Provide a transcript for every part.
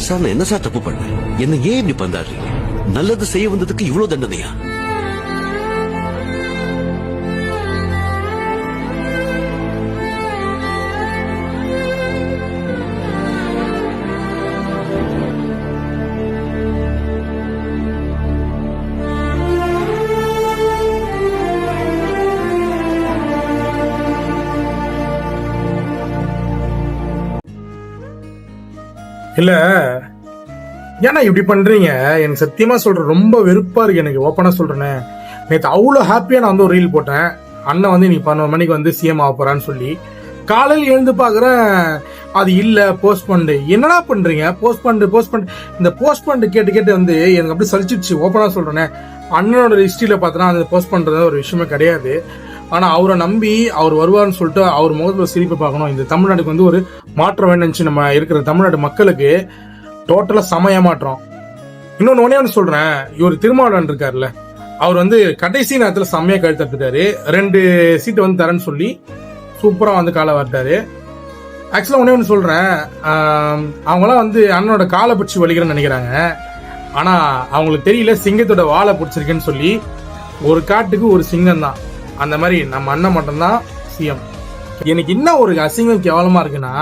Sir நான் என்ன sir தப்பு பண்ணேன்? என்ன ஏன் இப்படி பந்தாடுறீங்க? நல்லது செய்ய வந்ததுக்கு இவ்வளவு தண்டனையா? இல்ல ஏன்னா இப்படி பண்றீங்க? எனக்கு சத்தியமா சொல்றேன், ரொம்ப வெறுப்பா இருக்கு எனக்கு. ஓப்பனா சொல்றேன்னு, நேற்று அவ்வளோ ஹாப்பியா நான் வந்து ஒரு ரீல் போட்டேன். அண்ணன் வந்து இன்னைக்கு 11 மணிக்கு வந்து சிஎம் ஆக போறான்னு சொல்லி. காலையில் எழுந்து பாக்குறேன் அது இல்ல, போஸ்ட்பண்டு. என்னடா பண்றீங்க? போஸ்ட்பண்ட் இந்த போஸ்ட்பண்ட் கேட்டு கேட்டு வந்து எனக்கு அப்படி சலிச்சிடுச்சு. ஓப்பனா சொல்றேன்னு, அண்ணனோட ஹிஸ்டரியில பார்த்தோன்னா அந்த போஸ்ட் பண்றது ஒரு விஷயமே கிடையாது. ஆனா அவரை நம்பி அவர் வருவார்னு சொல்லிட்டு அவர் முகத்துல சிரிப்பை பார்க்கணும். இந்த தமிழ்நாட்டுக்கு வந்து ஒரு மாற்றம் வேணும்னு நம்ம இருக்கிற தமிழ்நாடு மக்களுக்கு டோட்டலா சமய மாற்றம். இன்னொன்னு ஒண்ணு சொல்றேன், இவர் திருமாவளவன் இருக்காருல்ல, அவர் வந்து கடைசி நேரத்துல செம்மையா கழுத்தட்டுட்டாரு. 2 சீட்டு வந்து தரேன்னு சொல்லி சூப்பரா வந்து காலை வரட்டாரு. ஆக்சுவலா ஒண்ணு சொல்றேன், அவங்களாம் வந்து அண்ணனோட காலை பிடிச்சி வலிக்கிறேன்னு நினைக்கிறாங்க. ஆனா அவங்களுக்கு தெரியல சிங்கத்தோட வாழை பிடிச்சிருக்குன்னு சொல்லி. ஒரு காட்டுக்கு ஒரு சிங்கம் தான். அந்த மாதிரி நம்ம அண்ணன் மட்டும்தான் சிஎம். எனக்கு என்ன ஒரு அசிங்கம் கேவலமா இருக்குன்னா,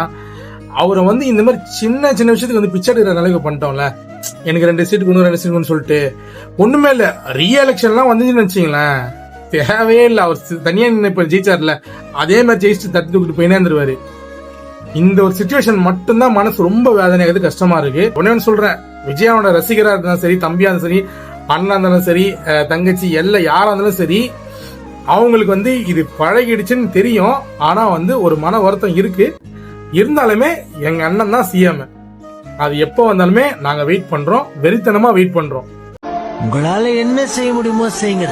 அவரை வந்து இந்த மாதிரி சின்ன சின்ன விஷயத்துக்கு வந்து பிச்சை எடுக்கிற நிலைக்கு பண்ணிட்டோம்ல. எனக்கு 2 சீட்டுக்கு 2 சீட்டுன்னு சொல்லிட்டு ஒண்ணுமே இல்ல. ரீஎலெக்ஷன்லாம் வந்துச்சுன்னு வச்சுங்களேன், தேவையே இல்லை. அவர் தனியா இப்ப ஜெயிச்சார்ல, அதே மாதிரி ஜெயிச்சு தட்டி தூக்கிட்டு போயினே இருந்துருவாரு. இந்த ஒரு சிச்சுவேஷன் மட்டும்தான் மனசு ரொம்ப வேதனையாகுது, கஷ்டமா இருக்கு. ஒன்னு சொல்றேன், விஜயாவோட ரசிகரா இருந்தாலும் சரி, தம்பியா இருந்தாலும் சரி, அண்ணா இருந்தாலும் சரி, தங்கச்சி எல்லாம் யாரா இருந்தாலும் சரி, அவங்களுக்கு வந்து இது பழகிடுச்சுன்னு தெரியும். ஆனா வந்து ஒரு மன வருத்தம் இருக்கு. இருந்தாலுமே எங்க அண்ணன் தான் சிஎம். அது எப்போ வந்தாலுமே நாங்க வெயிட் பண்றோம், வெறித்தனமா வெயிட் பண்றோம். உங்களால என்ன செய்ய முடியுமோ செய்யுங்க.